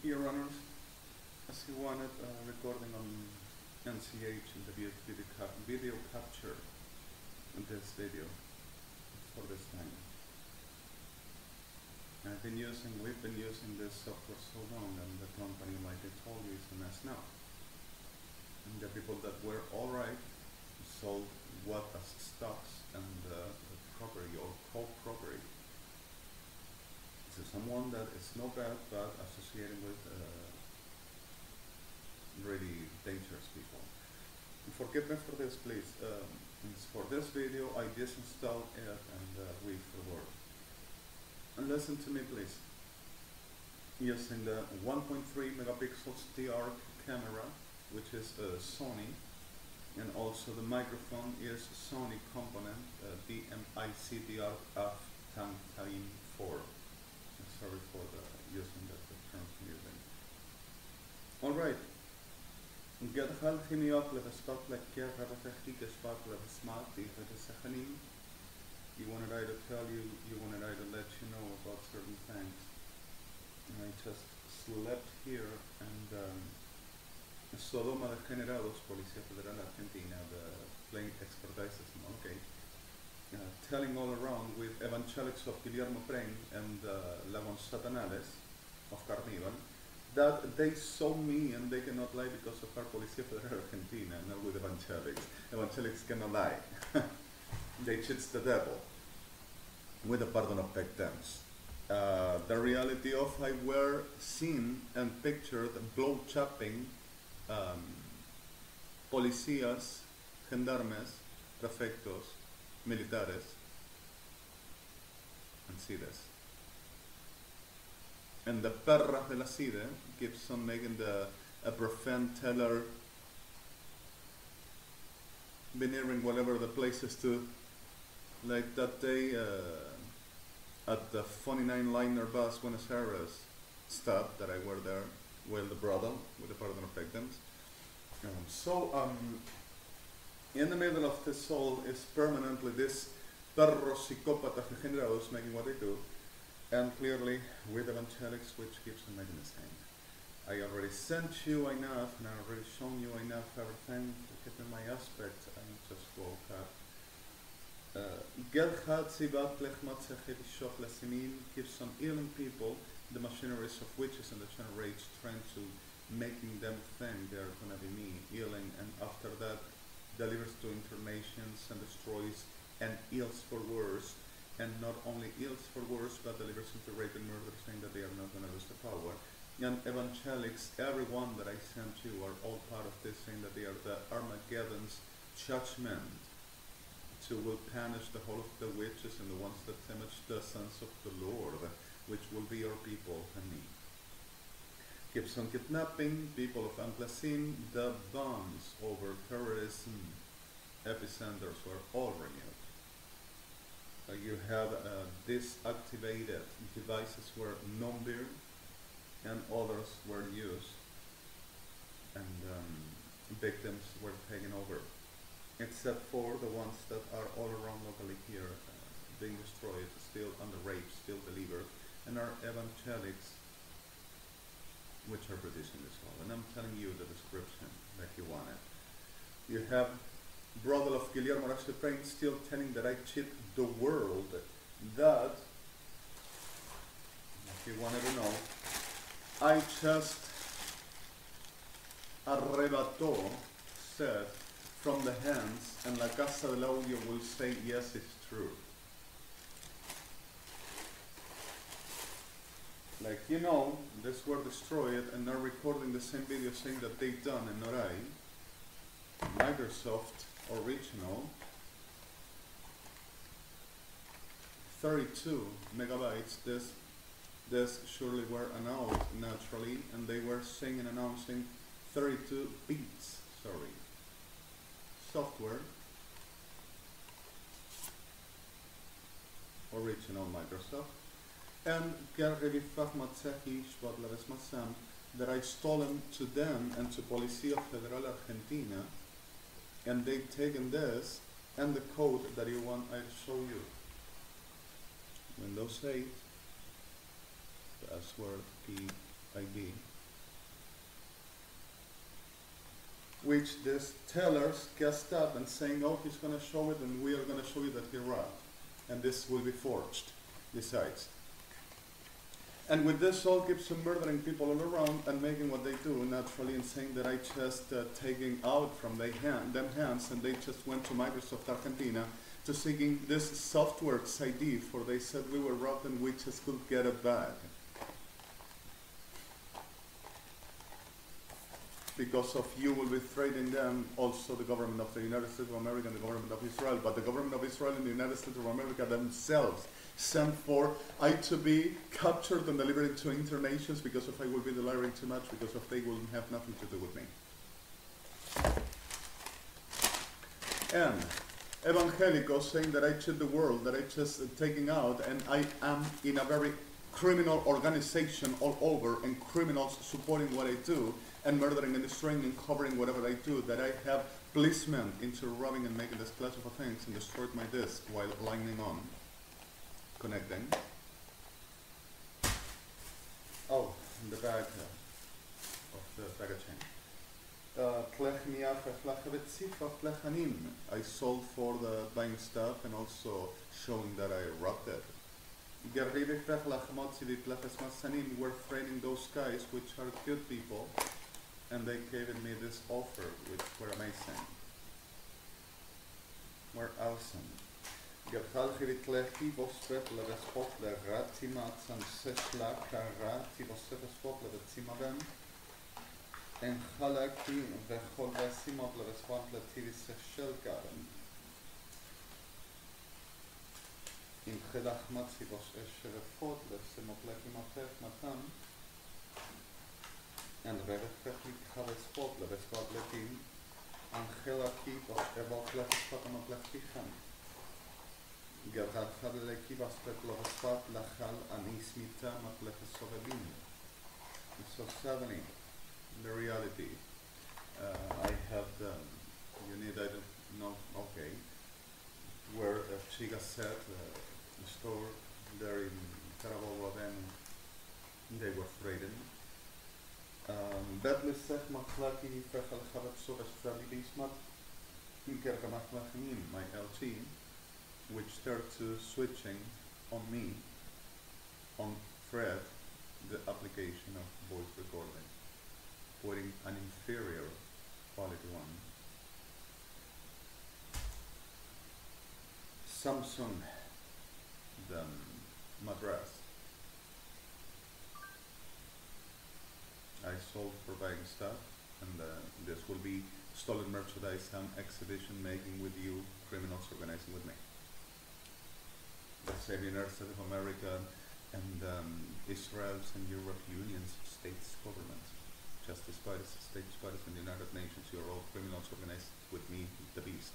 Here, runners, as he wanted recording on NCH in the video capture in this video for this time. We've been using this software so long, and the company, like I told you, is a mess now. And the people that were alright sold what as stocks and property or co-property to someone that is no bad, but associated with really dangerous people. Forgive me for this, please. For this video, I disinstalled it and re-forward. And listen to me, please. Using the 1.3 megapixels TR camera, which is Sony, and also the microphone is Sony component DMIC-DR F10-4. Sorry for using the term using. Alright. قد خلقني أقلب استطلق كيف بتحقيق أسباب لبسمات في السخنين. You wanted I to tell you, you wanted I to let you know about certain things. And I just slept here and Sodoma de Generados, Policía Federal Argentina, the plain expertise, okay. Telling all around with Evangelics of Guillermo Pren and Lavon Satanales of Carnival that they saw me and they cannot lie because of our Policía Federal Argentina, not with Evangelics. Evangelics cannot lie. They cheats the devil with the pardon of victims. The reality of I were seen and pictured blow chopping policías, gendarmes, prefectos, militares, and CIDES. And the perras de la CIDE keeps on making the prevent teller veneering whatever the places to, like that day at the 49-liner bus Buenos Aires stop that I were there with the brother, with the pardon of victims. In the middle of this all is permanently this perros psicópatas regenerados making what they do, and clearly with evangelics, which keeps on making the same. I already sent you enough, and I already shown you enough everything to get in my aspect. I just woke up. Gelchad sibat lechmat sechit shof lesimin keeps on healing people, the machineries of witches and the generate trying to making them think they're gonna be me, healing, and after that delivers to internations and destroys and heals for worse, and not only heals for worse but delivers into rape and murder, saying that they are not gonna lose the power. And evangelics, everyone that I sent you are all part of this, saying that they are the Armageddon's judgment to will punish the whole of the witches and the ones that damage the sons of the Lord, which will be our people and me. Keeps on kidnapping people of Amplacin. The bombs over terrorism epicenters were all renewed. You have disactivated devices were non-beer and others were used, and victims were taken over, except for the ones that are all around locally here, being destroyed, still under rape, still delivered, and are evangelics which are producing this all. And I'm telling you the description that you wanted. You have brother of Guillermo Pren still telling that I cheat the world, that, if you wanted to know, I just arrebató, said, from the hands, and La Casa del Audio will say, yes, it's true. Like, you know, this were destroyed and are recording the same video saying that they done and not I. Microsoft original 32 megabytes. This surely were announced naturally, and they were saying and announcing 32 bits, sorry. Software original Microsoft. And that I stole them to them and to Policía Federal Argentina, and they've taken this and the code that you want I show you. Windows 8, password PID, which this tellers guessed up and saying, oh, he's going to show it and we are going to show you that he robbed. And this will be forged, besides. And with this, all keeps on murdering people all around and making what they do naturally and saying that I just taking out from them hands and they just went to Microsoft Argentina to seeking this software's ID for they said we were robbed and we just could get it back. Because of you will be trading them, also the government of the United States of America and the government of Israel, but the government of Israel and the United States of America themselves sent for I to be captured and delivered to internations because of I will be delivering too much, because of they will have nothing to do with me. And evangelicals saying that I cheat the world, that I just taking out, and I am in a very criminal organization all over, and criminals supporting what I do, and murdering and destroying and covering whatever I do, that I have policemen into robbing and making this class of things and destroyed my disk while lining on, connecting. Oh, in the back of the packaging. I sold for the buying stuff and also showing that I robbed it. We're trading those guys which are good people, and they gave me this offer which were amazing. Were awesome. En halaki vechol vesimot levesvat letivis shelgaren. In chedach matzivos esherefot lesimot lekimotech matan. En revechlich havespot levesvat letim. En halaki vos evot levesvat amot lechicham. Gerhat hadleki vaspet levesvat lachal anismita mat lefesovebim. So 70. The reality, I have the, you need, I don't know, okay, where Chiga said, the store there in Carabobo, then they were trading. Bedlisech machlaki fechal chavat soves frali bismat, inkerka machlachim, my LT, which started to switching on me, on Fred, the application of voice recording. Putting an inferior quality one. Samsung, the Madras. I sold for buying stuff, and this will be stolen merchandise and exhibition making with you, criminals organizing with me. The United States of America and Israel's and Europe Union's states governments. Justice bodies, states bodies, and the United Nations, you are all criminals organized with me, the beast,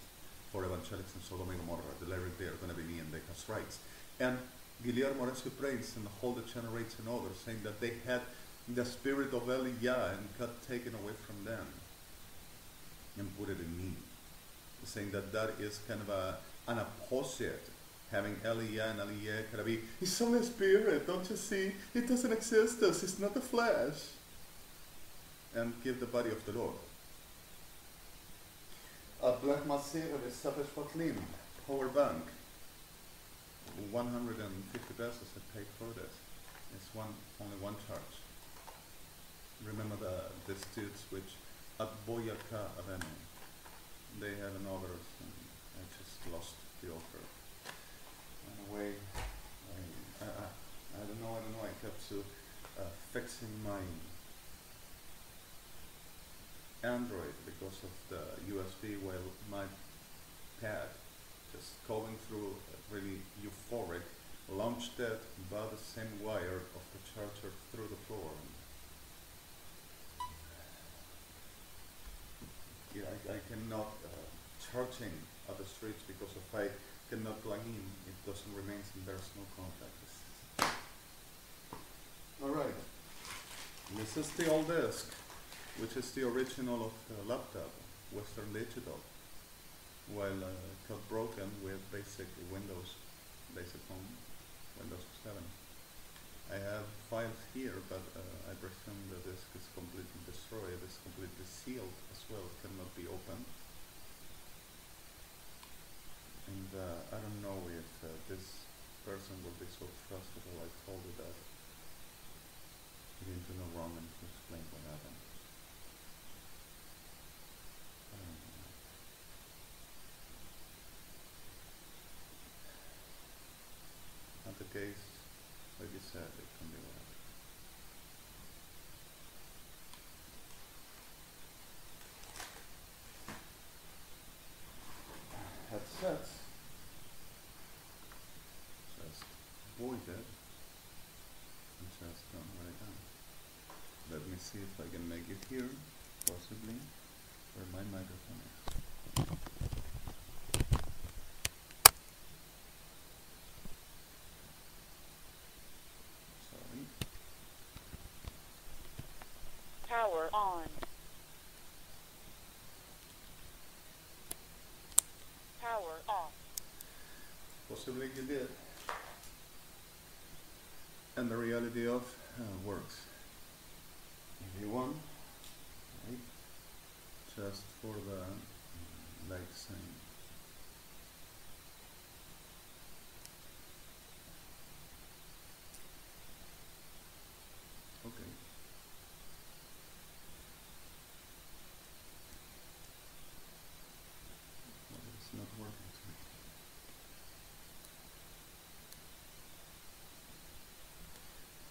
for evangelics and Sodom and Gomorrah. The lyric they are going to be me and they have rights. And Guillermo Morencio Prince and the whole generates and others saying that they had the spirit of Elijah and got taken away from them and put it in me. Saying that that is kind of an opposite. Having Elijah and Elijah kind of be, it's only a spirit, don't you see? It doesn't exist us, it's not the flesh. And give the body of the Lord. A black masir is Sapesh Patlim, power bank. 150 pesos I paid for this. It's only one charge. Remember the dudes which at Boyacá Avenue, they have an offer and I just lost the offer. In a way, I don't know, I kept to fixing my Android because of the USB while my pad just going through really euphoric, launched it by the same wire of the charger through the floor. Yeah, I cannot charging at the streets because if I cannot plug in, it doesn't remain and there's no contact. Alright, this is the old disk, which is the original of the laptop, Western Digital, while got broken with basic Windows, basic phone, Windows 7. I have files here, but I presume the disk is completely destroyed. It's completely sealed as well. It cannot be opened. And I don't know if this person will be so trustable. I told you that he didn't do no wrong and he explained what happened. Not the case, like you said, it can be whatever. Headsets. Just voided and just done what I done. Let me see if I can make it here, possibly, where my microphone is. Sorry. Power on. Power off. Possibly you did. And the reality of works. If you want, right? Just for the light sign. Okay. Well, it's not working today.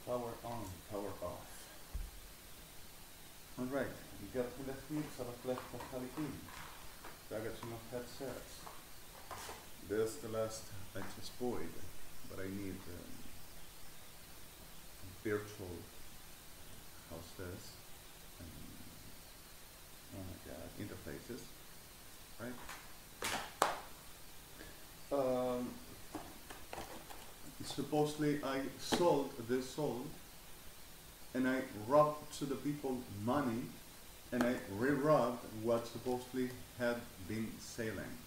Power on, power off. Alright, you got to left me, so I've left the Halikin. I got some of headsets. This the last access void, but I need virtual houses and oh my god, interfaces, right? Supposedly I sold this soul and I robbed to the people money and I re-robbed what supposedly had been selling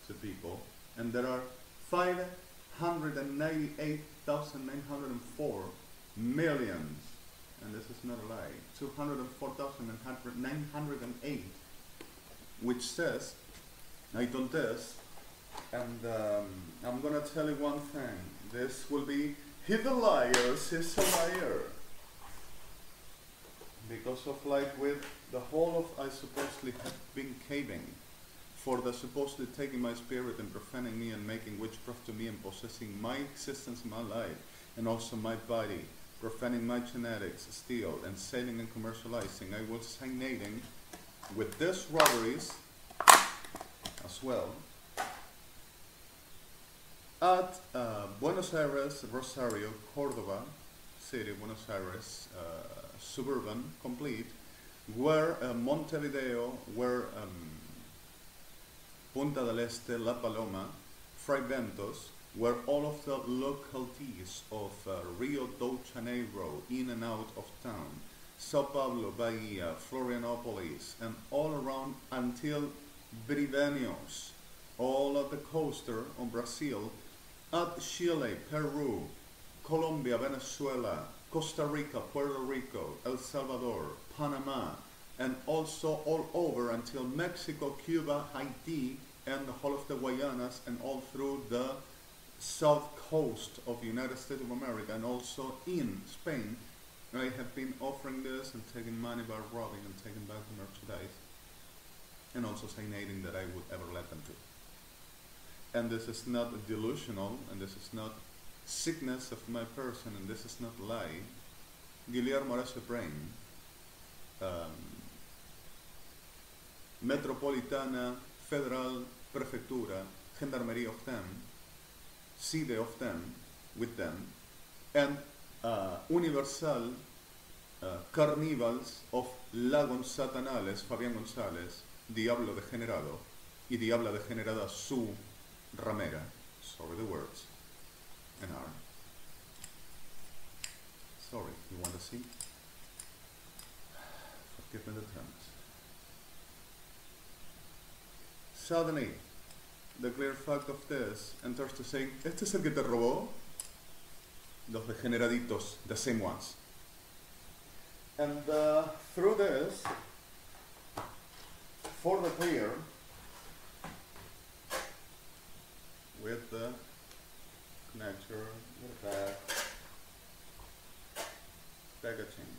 to people, and there are 598,904 millions, and this is not a lie, 204,908, which says I done this, and I'm gonna tell you one thing. This will be he the liars is a liar. Because of like with the whole of I supposedly have been caving for the supposedly taking my spirit and profaning me and making witchcraft to me and possessing my existence in my life and also my body, profaning my genetics, steal and selling and commercializing. I was stagnating with these robberies as well at Buenos Aires, Rosario, Córdoba city, Buenos Aires, suburban, complete, where Montevideo, where Punta del Este, La Paloma, Fray Bentos, where all of the localities of Rio de Janeiro, in and out of town, Sao Paulo, Bahia, Florianopolis, and all around until Briveños, all of the coaster on Brazil, at Chile, Peru, Colombia, Venezuela, Costa Rica, Puerto Rico, El Salvador, Panama, and also all over until Mexico, Cuba, Haiti, and the whole of the Guyanas, and all through the south coast of the United States of America, and also in Spain. I have been offering this and taking money by robbing and taking back the merchandise, and also stagnating that I would ever let them do. And this is not delusional, and this is not sickness of my person, and this is not lie. Guillermo Horacio Brain, Metropolitana, Federal, Prefectura, Gendarmerie of them, CIDE of them, with them, and Universal Carnivals of Lagos Satanales, Fabián González, Diablo Degenerado, y Diabla Degenerada su ramera, sorry the words, and are. Sorry, you want to see? Forgive me the terms. Suddenly, the clear fact of this enters to saying, ¿este es el que te robó? los degeneraditos, the same ones. And through this, for the clear, with the connector, with that packaging.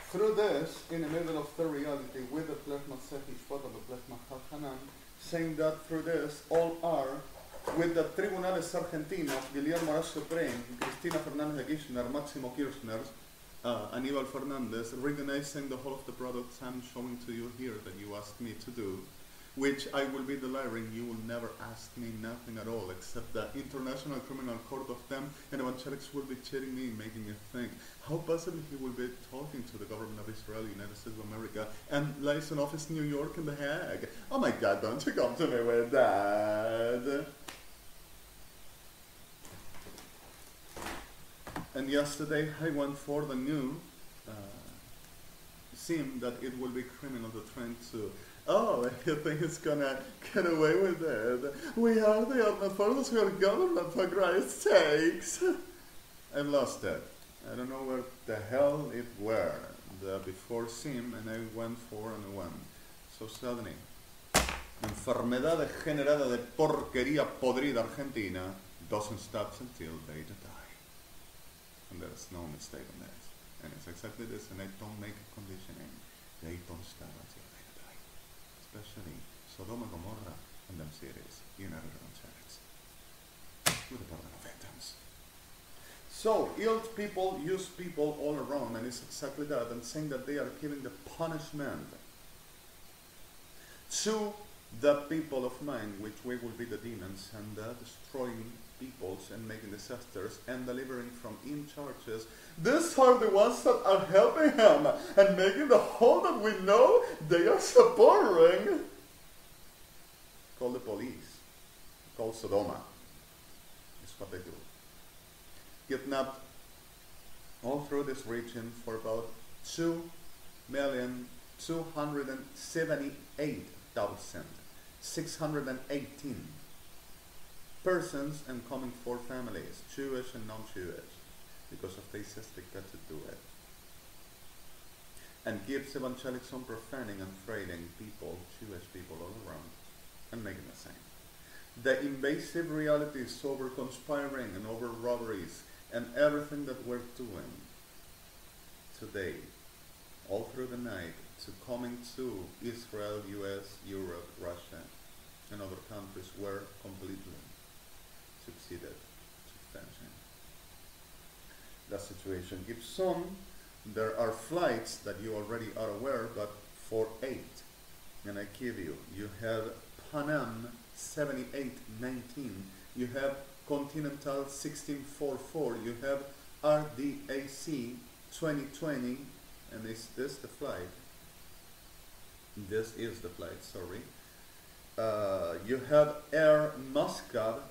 Through this, in the middle of the reality, with the plasma sefi spot of the plasma halhanan, saying that through this, all are with the Tribunales Argentinos, Guillermo Arás Supreme, Cristina Fernández de Kirchner, Máximo Kirchner, Aníbal Fernández, recognizing the whole of the products I'm showing to you here that you asked me to do, which I will be delivering. You will never ask me nothing at all except the International Criminal Court of them, and evangelics will be cheating me, making me think how possibly he will be talking to the government of Israel, United States of America, and liaison office New York and The Hague. Oh my God, don't you come to me with that. And yesterday I went for the new seem that it will be criminal to try to, oh, you think it's gonna get away with it? We are the armed forces, we are government, for Christ's sakes. I've lost it. I don't know where the hell it were. The before seem, and I went for and I went. So suddenly, enfermedad degenerada de porquería podrida Argentina doesn't stop until they die. And there's no mistake on that. And it's exactly this, and I don't make a conditioning. They don't stop until they die. Especially Sodom and Gomorrah and them cities, United States, with the burden of victims. So, ill people use people all around, and it's exactly that, and saying that they are giving the punishment to the people of mine, which we will be the demons, and destroying peoples and making disasters and delivering from in charges. These are the ones that are helping him and making the whole that we know they are supporting. Call the police. Call Sodoma. It's what they do. Kidnapped all through this region for about 2,278,618 persons and coming for families, Jewish and non-Jewish, because of theistic got to do it. And gives evangelics on profaning and trading people, Jewish people all around, and making the same. The invasive realities over conspiring and over robberies and everything that we're doing today, all through the night, to coming to Israel, US, Europe, Russia, and other countries were completely succeeded to finishing. That situation gives some. There are flights that you already are aware, but for 8, and I give you, you have Panam 7819, you have Continental 1644, you have RDAC 2020, and is this the flight? This is the flight, sorry. You have Air Muscat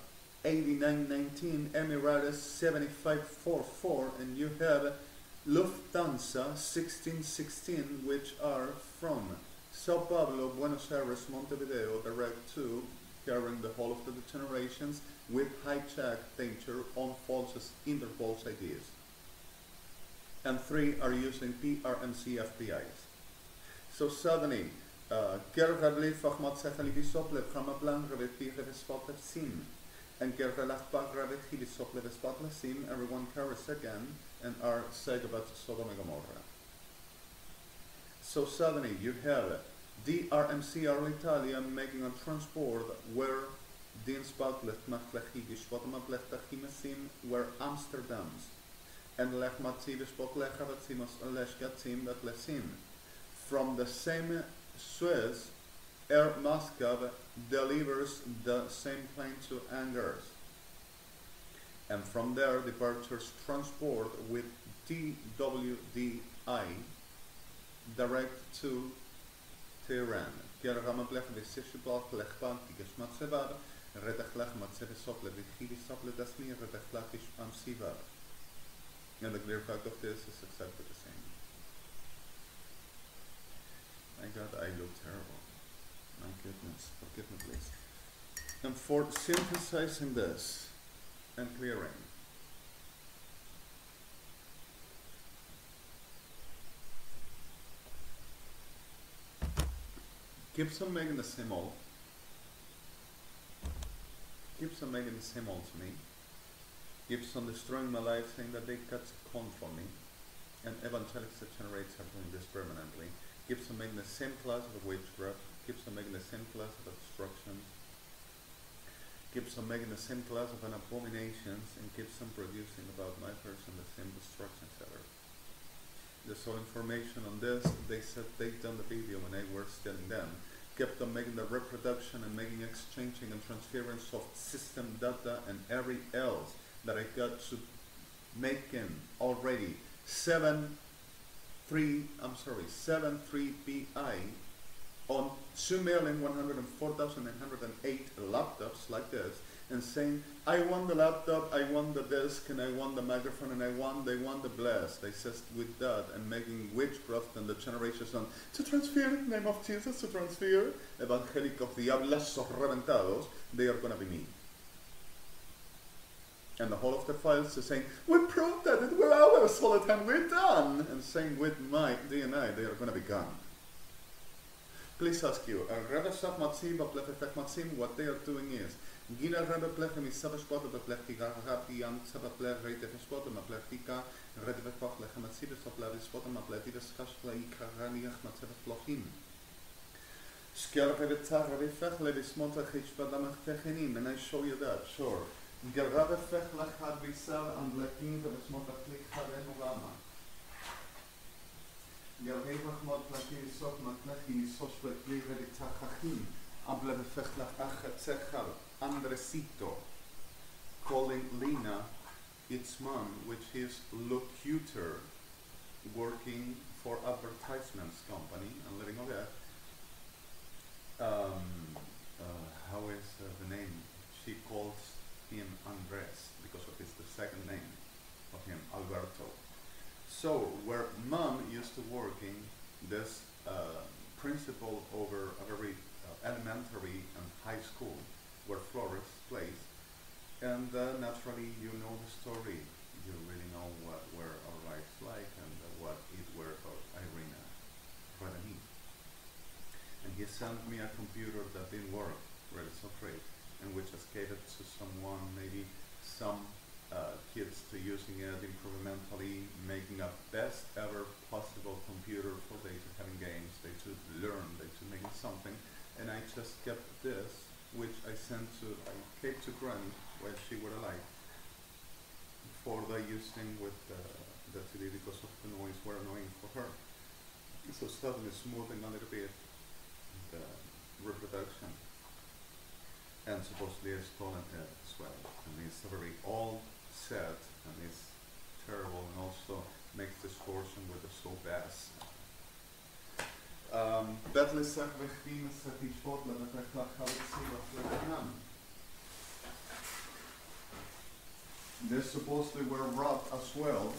8919, Emirates 7544, and you have Lufthansa 1616, which are from Sao Paulo, Buenos Aires, Montevideo, direct to, carrying the whole of the generations with hijacked danger on false Interpol's ideas. And 3 are using PRMC FPIs. So suddenly, and everyone carries again and are said about Sodom and Gomorrah. So suddenly you have DRMC Italia making a transport where were Amsterdam's and from the same Suez, Air Muscat delivers the same plane to Angers, and from there departures transport with TWDI direct to Tehran. And the clear fact of this is exactly the same. My God, I look terrible. My goodness, forgive me please. and for synthesizing this and clearing. Keeps on making the same old. Keeps on making the same old to me. Keeps on destroying my life, saying that they cut corn for me. And evangelics that generates are doing this permanently. Keeps on making the same class of witchcraft. Keeps on making the same class of obstruction. Keeps on making the same class of an abominations, and keeps on producing about my person the same destruction seller. There's all information on this. They said they've done the video when I was telling them. Kept on making the reproduction and making exchanging and transference of system data and every else that I got to making already 7.3 PI on 2,104,908 laptops like this, and saying, I want the laptop, I want the disk, and I want the microphone, and they want the blast. They says with that, and making witchcraft and the generations on to transfer in the name of Jesus, to transfer evangelicos diablasos reventados, they are gonna be me. And the whole of the files is saying, we proved that it were ours all the time, we're done, and saying with my DNA, they are gonna be gone. Please ask you, what they are doing is, Gina Rebbe Plech mi Sabashpot of the Plechtica, Happy and Sabaplech, Rate Spot, and Plechtica, Red Vepot, Lechamasibis of Lavispot, and Pletivis Kashla, Ikaraniach, Matseva Flochim. Skelrevitzar, Revifech, Levismonta, Hitchpadamach Techenim, and I show you that, sure. Gerravefech, Lachad Visar, and Lekin, Revismonta, Click, Harenogama. Gerravech, Mod, Plachim, Sok, Matlechi, Soshwet, Revitachachim, Amblevefech, Lachachat, Sechal. Andresito calling Lena its mom, which is locutor working for advertisements company and living over there. How is the name? She calls him Andres because of his the second name of him, Alberto. So where mom used to working, this principal over a very elementary and high school where Flores plays, and naturally you know the story. You really know what were our lives like and what it were about Irina Radani. And he sent me a computer that didn't work, really so great, and which has catered to someone, maybe some kids to using it incrementally, making a best ever possible computer for they to having games, they to learn, they to making something, and I just kept this, which I sent to, I gave to Granny when she were alive, for the using with the TV because of the noise were annoying for her. So suddenly smoothing a little bit the reproduction. And supposedly I stolen it as well. And it's a very old set and it's terrible and also makes distortion with the so bass. They supposedly were robbed as well.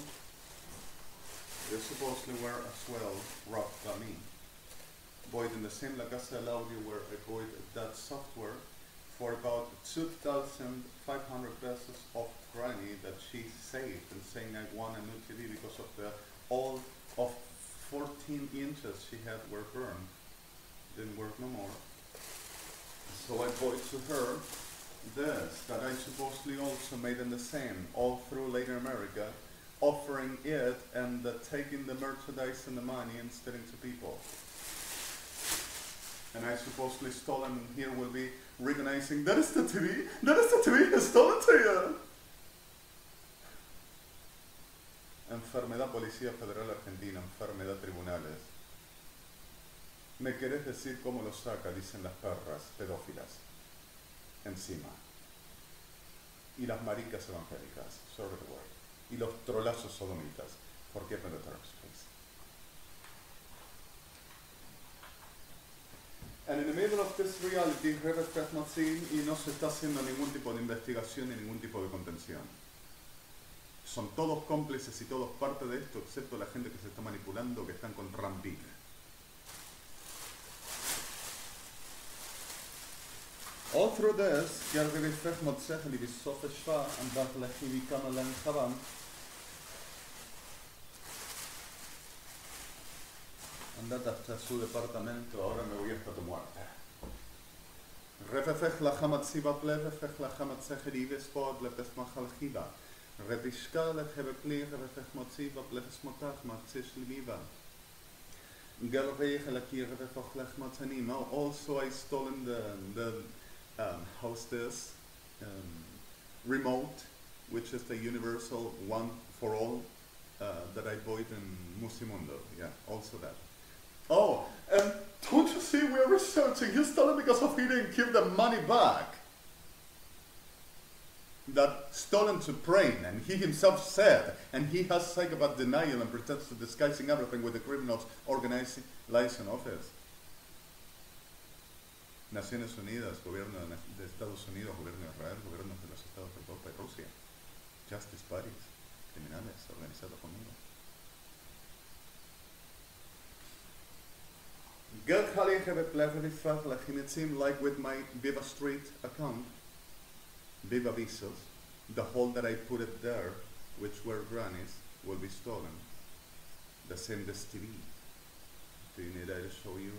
They supposedly were as well robbed by me. Void in the same La Casa del Audio where I bought that software for about 2,500 pesos of granny that she saved and saying I won a new TV because of the all of 14 inches she had were burned. Didn't work no more. So I bought to her this that I supposedly also made in the same all through Latin America, offering it and taking the merchandise and the money and selling to people. And I supposedly stolen, and here will be recognizing that is the TV I stole it to you. Enfermedad Policía Federal Argentina, enfermedad tribunales. ¿Me querés decir cómo lo saca? Dicen las perras pedófilas. Encima. Y las maricas evangélicas, sobre the word. Y los trolazos sodomitas. Forgive me the terms, please. And in the middle of this reality, Rebecca has not seen y no se está haciendo ningún tipo de investigación ni ningún tipo de contención. Son todos cómplices y todos parte de esto, excepto la gente que se está manipulando, que están con Rampina. All through this, Gergely Fechmod Secheli Visofe Shva and Batlechi Vikamalen Chavan. Andate hasta su departamento, ahora me voy hasta tu muerte. Refefech lachamat siva plefefech lachamat secheli vespod lepesmachal chiva. Retishka lechebekli refefech motsiva plefesmotach matzish liviva. Gelreich elaki refefech lechmatzanim. Also I stolen the hostess remote, which is the universal one for all that I bought in Musimundo. Yeah, also that. Oh, and don't you see we're researching? He stole it because of he didn't give the money back. That stolen to brain, and he himself said, and he has psychopath denial and pretends to disguising everything with the criminals organization office. Naciones Unidas, gobierno de Estados Unidos, gobierno de Israel, gobiernos de los Estados de Europa y Rusia. Justice bodies, criminales organizados conmigo. Geld Hali have pleasure fat like it seemed like with my Viva Street account, Viva Visos, the hole that I put it there, which were grannies, will be stolen. The same as TV. Do you need I to show you?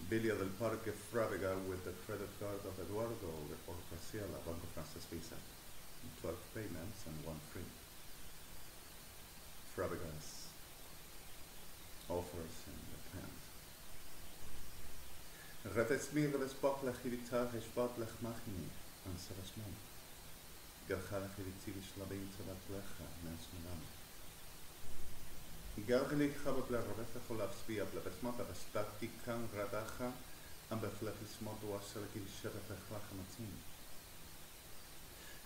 Bilia del Parque Frávega with the credit card of Eduardo or Graciela, Banco Frances Visa. 12 payments and 1 free. Fravega's offers in the pants. Retesmir respot la chivita respot lech machini and serasmon. Gerchala chivitivish labin tzavat lecha mens madam. Gergelig habe blerrefe cholav spia blebesmot abestati kan radacha and befletismot wasselki shevefech lachamatzin.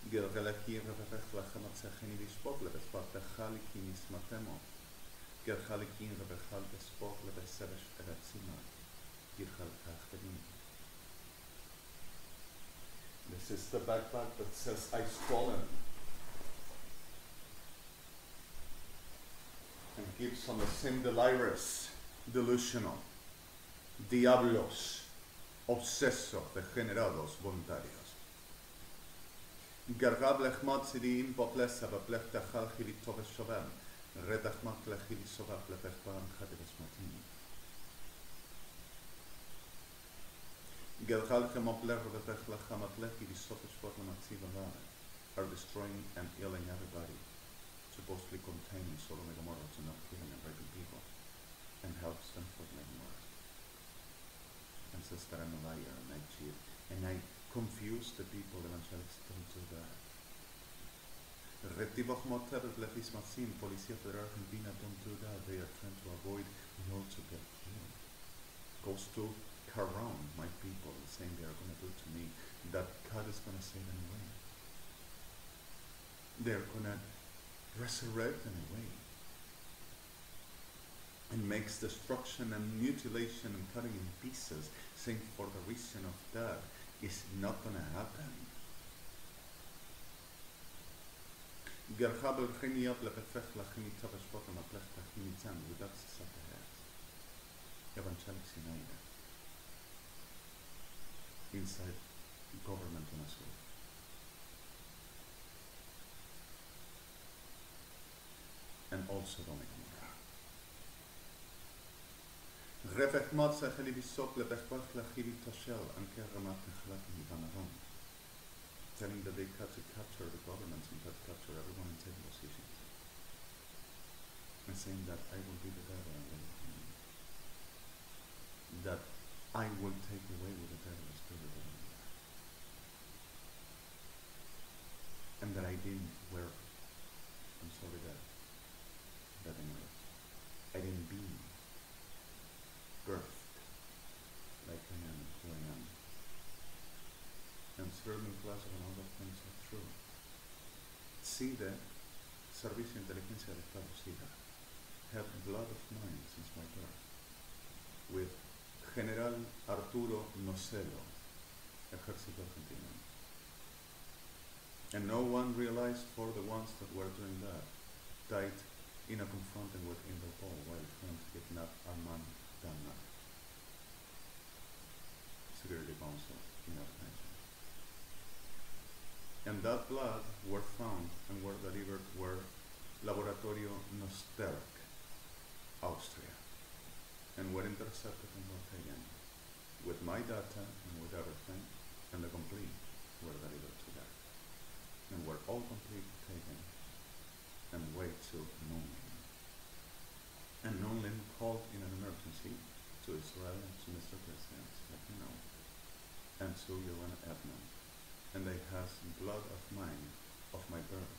Gergeleki revefech lachamatzachini vishpot lebespot lechalikin ismatemo. Gerchalikin revechal bespot lebesevesh eretzima. This is the backpack that says I stolen and gives on the same delirious, delusional, diablos, obsesos, degenerados, voluntarios. Gargablech matzidim poplesa baplech tachal chilitove shovem, redach matlech chilisova plepech bam chadives matin. Gerchalchem opler repech lachamatlech ilisofes spot are destroying and killing everybody, supposedly containing Sodom and Gomorrah to not killing and raping people, and helps them for the Gomorrah. And says that I'm a liar and I cheat, and I confuse the people. Evangelists don't do that. Retivoch moter blefis masim, Policia Federal Argentina don't do that. They are trying to avoid we all to get killed. Goes to Caron, my people, saying they are going to do to me that God is going to save anyway. They're going to resurrect anyway. And makes destruction and mutilation and cutting in pieces, saying for the reason of that is not going to happen. Gerchabel geniat lepefech lachimita veshpotem aplech tachimitzan without satehet. Evangelic Sinaida. Inside government on us all. And also Sodom and Gomorrah. Refech matza cheli visok lebechbach lachili toshel anker ramat nechlak mivanaron. Telling that they had to capture the governments and had to capture everyone in table positions. And saying that I will be the devil and that I will take away with the devil the spirit of God. And that I didn't wear, I'm sorry that I didn't be birthed like I am who I am. And certain class and all those things are true. See that Servicio de Inteligencia de Estados Unidos had blood of mine since my birth with General Arturo Nocelo, Ejército Argentino. And no one realized for the ones that were doing that died in a confronting with Interpol while trying to kidnap Armand Dana, Security Council. in our nation. And that blood were found and were delivered were Laboratorio Nosterk, Austria, and were intercepted and were taken with my data and with everything, and the complete were delivered to them, and were all complete taken and way to Nonlin. And Nonlin called in an emergency to Israel and to Mr. President, let me know, and to Joanna Edmund, and they has blood of mine, of my birth,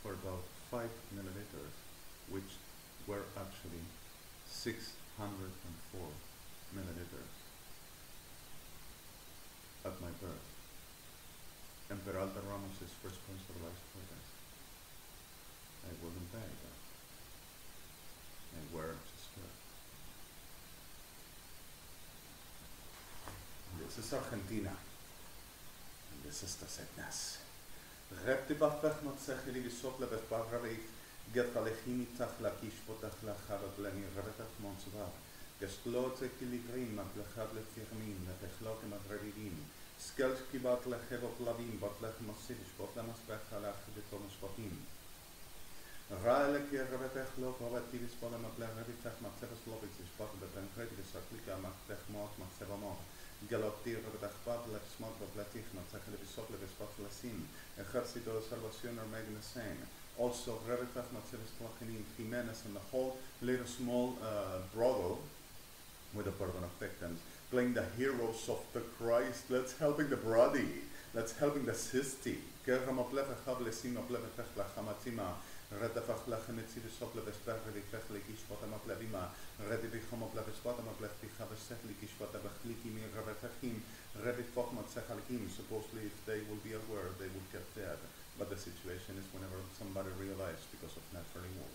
for about 5 milliliters, which were actually 604 milliliters at my birth. And Peralta Ramos is responsible for this. I wouldn't pay that. And where to start? This is Argentina. And this is the sadness. Repti bach matzecheli visopla bechbarravik, gertalechini tachlakish potachlachava bleni revetach monsuva, gestlote kiligrim matlechad lefirmin, lepechloke madrevidim, skelski bat lechevot lavim, bat lech masivish, bat lemas bechalach vitomas patim. Raele ki revetach lo kovativis pola matlech revitach matzevas lovitzis, bat lepen kredivis aklika matlech mot matzevamot. Galoptir Bachpat, Smot, Latif, Matzakale Bisop, Levespot, Lasim, Ejercito de Salvación are made in the same. Also, Revetach, Matzeves, Tlachanim, Jimenez, and the whole little small brothel with the pardon of victims, playing the heroes of the Christ. Let's helping the brody, let's helping the sisti. Kerramoplefe, Hablesim, Oplevefech, Lachamatima. Redefach Lachamitzi, Soplevespech, Revifech, Likishpotamot Levima, Redivichomot Levespotamot Leftichavesech, Likishpotabachlikim, Revetachim, Revifochmat Sechalikim. Supposedly, if they will be aware, they will get dead. But the situation is whenever somebody realizes because of natural war,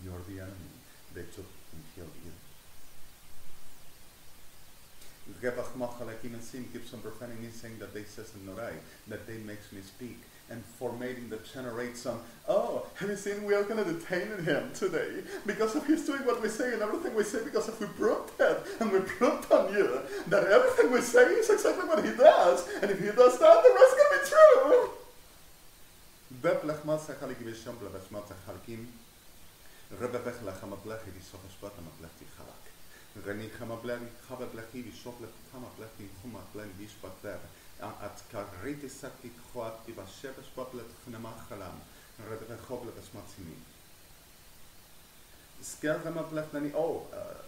you're the enemy, they took and killed you. Rebach Machalakim and Sim keeps on profaning me, saying that they says in Norai, that they makes me speak. And formatting that generates some, oh, have you seen we are going to detain him today because of he's doing what we say and everything we say because if we proved that and we proved on you that everything we say is exactly what he does, and if he does that, the rest can be true. Beplech matzachalik v'sham bleves matzachalikim, rebevech lachamablech v'sochashpat amablech tichalak, reni chamablech chavablechi v'shop lechamablechi chumablech v'shpat ver. At Kariti Sakti Khoat Iba Shebesh Bablet Khnamachalam, Redrechoble Besmatsimi. Skelramablefnani, oh,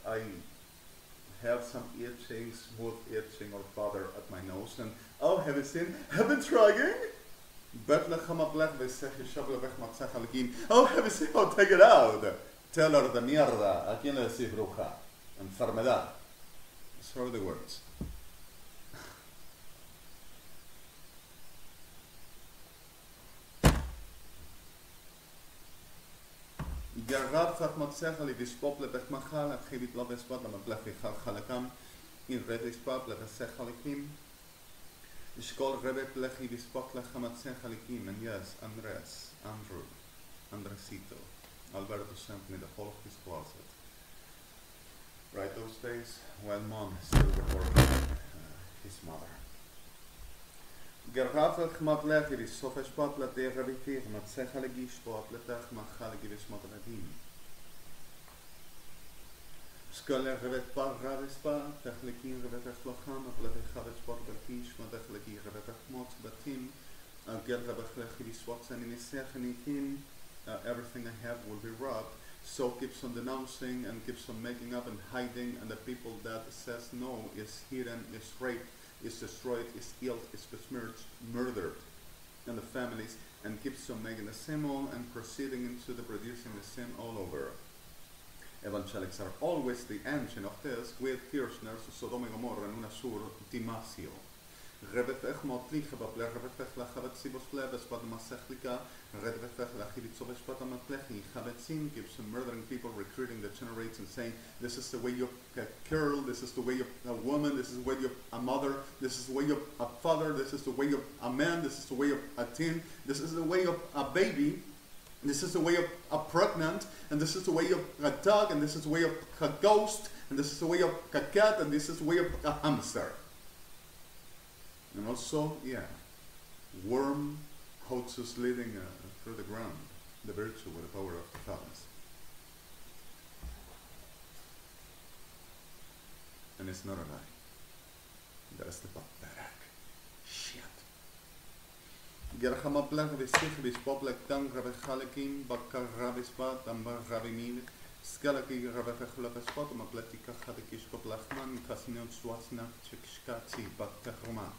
I have some itching, smooth itching or bother at my nose, and oh, have you seen? Have been trying? Betlechamablef Vesechi Shabla Bechmatzachalikim. Oh, have you seen? Oh, take it out. Tell her the mierda. ¿A quién le decís bruja? Enfermedad. Those are the words. Gerard Fatmatsechali Vispople Bechmachal at Hibit Lovespot Lamablechi Halakam in Revispot Levesechalikim. Ishkol Rebet Lechi Vispot Lechamatsechalikim, and yes, Andres, Andrew, Andresito. Alberto sent me the whole of his closet. Right those days, while mom still reporting his mother. Gerhard gemaakt leggen is zo verspot laat de revivier met zegelig spot letach mag galig is met radim. Skoler revet par ravispa technikin revet flacham op levet gavet spot berkish met technikin revet mot batim gerhard begleg is wat zijn in zegenikin everything I have will be robbed. So keeps on denouncing and keeps on making up and hiding, and the people that says no is hidden, is raped, is destroyed, is killed, is besmirched, murdered, and the families, and keeps on making the same all and proceeding into the producing the same all over. Evangelics are always the engine of this, with Kirchner's Sodom and Gomorrah and Unasur Dimasio. Rebetech motliche bable rebetech lachavet sibos leves but masechlika rebetech lachivit sovesh but amatlechi chavetzin keeps on murdering people, recruiting the generates and saying this is the way you're a girl, this is the way you're a woman, this is the way you're a mother, this is the way you're a father, this is the way you're a man, this is the way you're a teen, this is the way you're a baby, this is the way you're a pregnant, and this is the way you're a dog, and this is the way you're a ghost, and this is the way you're a cat, and this is the way you're a hamster. And also, yeah, worm hoaxes leading through the ground, the virtue with the power of the thoughts. And it's not a lie. That's the pathetic shit. Gerhama plek visich vispoplek tang rabechalekim bakar rabispat ambar rabimil skalaki rabechulapespot mapletika hadikishko plachman kasnion swasna chikshkatsi bakkaroma.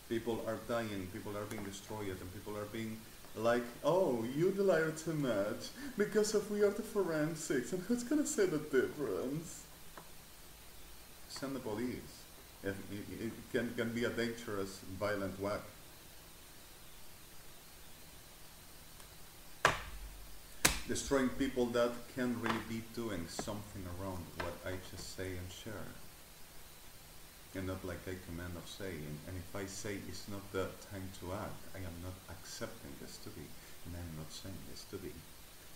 People are dying, people are being destroyed, and people are being like, oh, you liar too much because of we are the forensics, and who's gonna say the difference? Send the police. It can be a dangerous, violent whack. Destroying people that can really be doing something around what I just say and share. And not like I command of saying. And if I say it's not the time to act, I am not accepting this to be. And I am not saying this to be.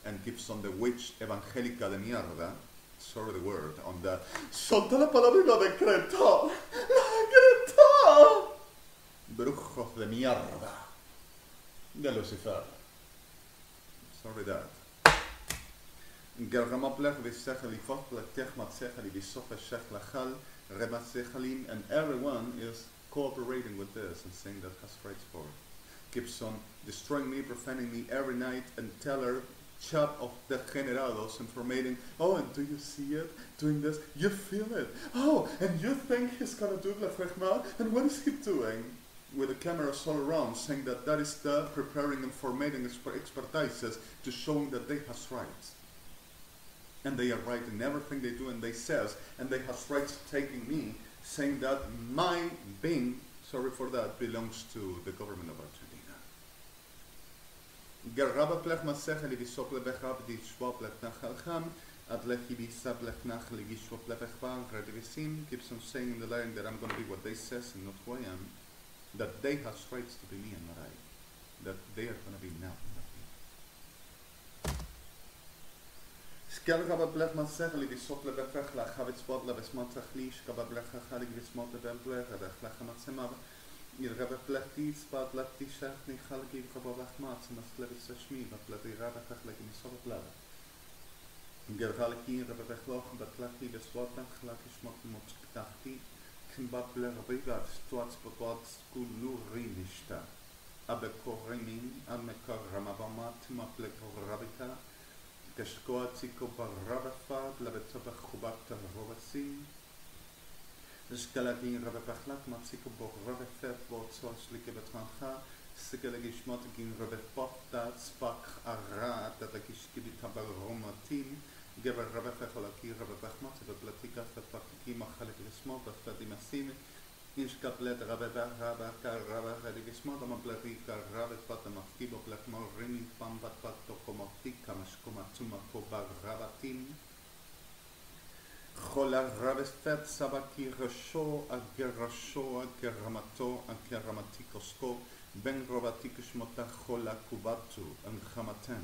And keeps on the witch evangélica de mierda, sorry the word, on the solta la palabra y lo decretó. ¡Lo decretó! Brujos de mierda. De Lucifer. Sorry that. Gergamaplech v'sechel ifot tech matzechel v'sof shech lachal rematzechelim, and everyone is cooperating with this and saying that has rights for it. Keeps on destroying me, profaning me every night, and tell her chat of degenerados informating, oh, and do you see it? Doing this? You feel it? Oh, and you think he's gonna do the fechma? And what is he doing? With the cameras all around, saying that that is the preparing and formatting expertises to showing that they has rights. And they are right in everything they do and they says, and they has rights taking me, saying that my being, sorry for that, belongs to the government of Argentina. Gerraba plech masechel visop lebechab di shwab lech nachalcham at lechi visab lech nachal gishwab lebechba redivisim, keeps on saying in the line that I'm going to be what they says and not who I am, that they has rights to be me and not I, that they are going to be now. Skelgaba blech masechel visop lebechach lach havit spot lebesmatzach lish gaba blech chalig vismot lebelblech lebech lachamatzemav. Irgaba plechti spad lachti shachni chalgi gaba lachmatz maslevis shmi baplati rabach lagi misov blad. Gerhalki rabechloch batlachti beswatach lakishmot motzktachti kimbab lerbiga stuats potwats kulurinishta. Abekorimin amekar ramabamat maplekor rabita. Kashkoa tziko barabafad labetobach chubakta robasi. Skalatin rabepachlak matziko borabefet bortzor shlike betrancha. Sikalagishmot gin rabepoftat spak ara tatakishki bitabal romatim. Geber rabefecholaki rabepachmat beplatika fetpakiki machalik lismot befedimasim. Inskaplet rabebachabaka rabahadigismot amaplatika rabepatamakibo plakmor riming pambat patokomotika mashkomatuma kobar rabatim. Chola rabefet sabaki rasho agerasho ageramato ageramatikosko ben robatikishmota chola kubatu and chamaten,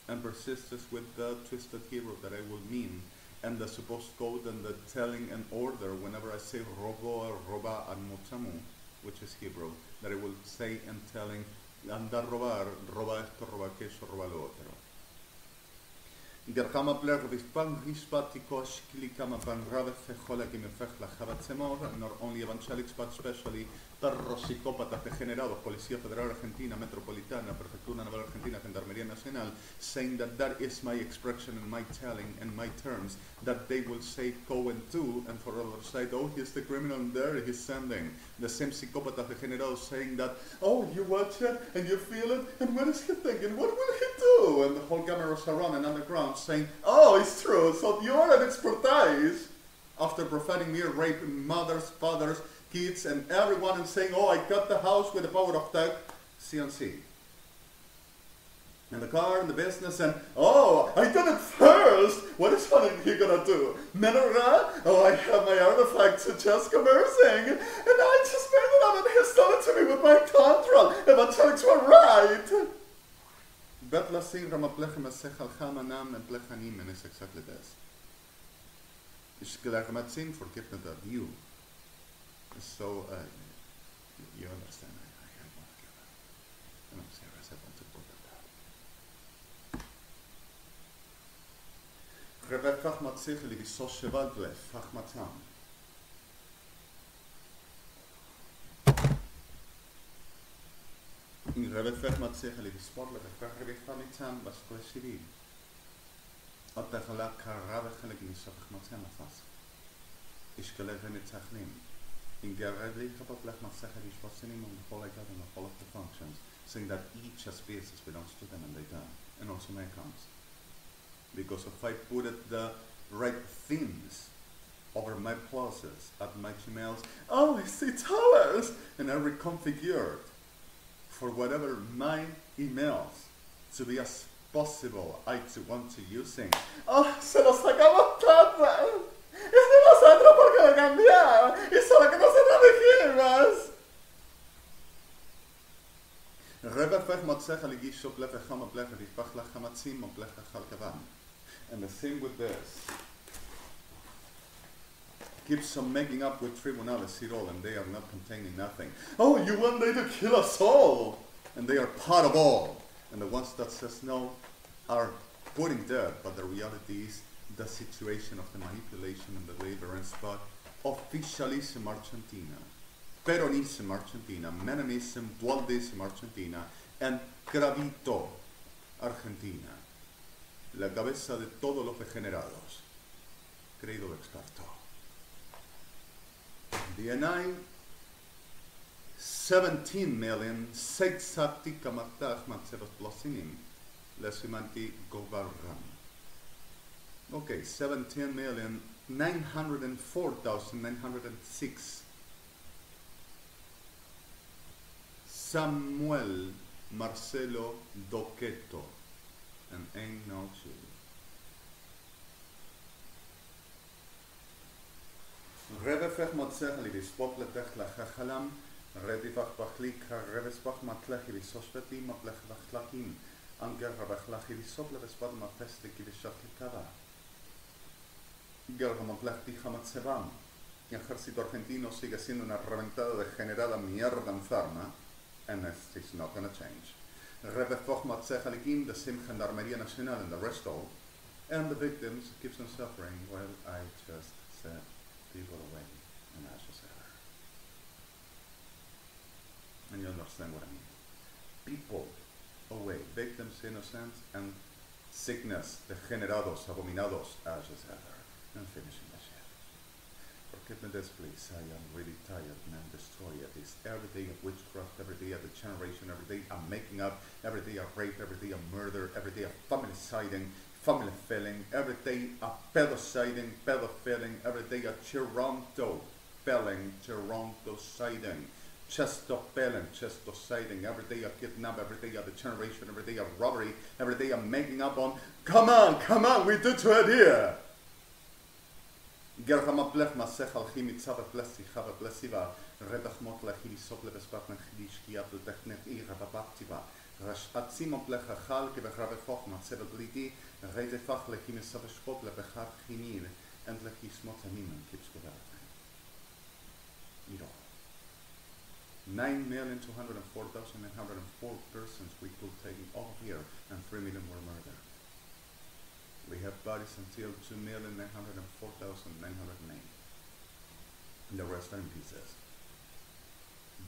and persistence with the twisted Hebrew that I will mean, and the supposed code and the telling and order whenever I say robo, roba, and motamu, which is Hebrew, that I will say and telling, andar robar, roba esto, roba queso, roba lo otro. Gerkama pler vispang hispatiko shkilikama pan rave fechola kimefech la chabatzemor, not only evangelics but especially perros psicópatas degenerados, Policía Federal Argentina, Metropolitana, Prefectura Naval Argentina, Gendarmería Nacional, saying that that is my expression and my telling and my terms, that they will say go and do, and for other side, oh, he's the criminal and there he's sending. The same psicópatas degenerados saying that, oh, you watch it and you feel it, and what is he thinking? What will he do? And the whole cameras around and underground saying, oh, it's true, so you're an expertise. After profiling me, raping mothers, fathers, kids, and everyone, and saying, oh, I got the house with the power of tech, CNC. And the car and the business, and, oh, I did it first. What is he gonna do? Menorah? Oh, I have my artifacts just conversing, and I just made it up, and he's done it to me with my tantra. Evangelics were right. Bet lasin ramaplechem asechal chamanam and plechanim, and it's exactly this. Ishkelachamatzin, forgiveness of you. So, You understand? I want to get that. And I'm serious, I want to put that down. רבב כך מצליח לי בסוף שבד לב, כך מצם. רבב כך מצליח לי בספורט לב, כך רבב מצם בספורט שלי. עוד תחלה קרה וחלק מסוף כך מצם אפס. ישכלה ונצחלים. In Gerardly, Kapplech Masechet Ishvasinim on the whole I got and the whole of the functions, saying that each has basis belongs to them and they don't, and also my accounts. Because if I put it the right themes over my pluses at my Gmails, oh, I see towers, and I reconfigured for whatever my emails to be as possible I to want to using. Oh, se los sacamos todos. Es de nosotros porque lo cambiaron y solo que nosotros dijimos. רבע פך מצליח להגיש שוב לב וחם הבלך ולפח לך חמצים ובלך אכל כבן. And the same with this. Keeps on making up with tribunales it all and they are not containing nothing. Oh, you want them to kill us all! And they are part of all. And the ones that says no are putting there, but the reality is the situation of the manipulation and the deliverance, but officialism Argentina, Peronism Argentina, Menemism, Dualdism Argentina, and Gravito Argentina, la cabeza de todos los degenerados, querido experto. DNI 17,000,600 matach matzevat plasinim, lesimanti govarram. Okay, 17,904,906. Samuel Marcelo Doqueto. And ain't no chill. Rebe fech motzech li bispok letech lachachalam. Redi vach bachlik ha-rebes bach matlech li sospeti matlech lachlakim. Anger rabachlach li sop lebespad mapestik li shachlikava. El ejército argentino sigue siendo una reventada degenerada mierda enferma, and it's not going to change. The same Gendarmería Nacional and the rest all, and the victims keeps on suffering while I just set people away in Ashesera. And you understand what I mean. People away, victims, innocents, and sickness, degenerados, abominados, Ashesera. And finishing the shit. Forgive me this, please. I am really tired, man. Destroy it. It's every day of witchcraft, every day of degeneration, every day I'm making up, every day of rape, every day of murder, every day of family-siding, family-filling, every day of pedociding, pedophiling, every day of Toronto-filling, Toronto-siding, Chesto-filling, Chesto-siding, every day of kidnap, every day of degeneration, every day of robbery, every day I'm making up on, come on, we do to it here. Gerhama plech masech alchi mitzava plesi chava plesiva redach mot lechi lisop lebespat nechdish kiat letechnet ira babaktiva rashatzimo plech achal kebechav efoch matzeva blidi redefach lechi mitzava shkop lebechar chinir and lechi smot animen kips goverten. Iro. 9,204,904 persons we could take all here and 3 million were murdered. We have bodies until 2,904,908. And the rest are in pieces.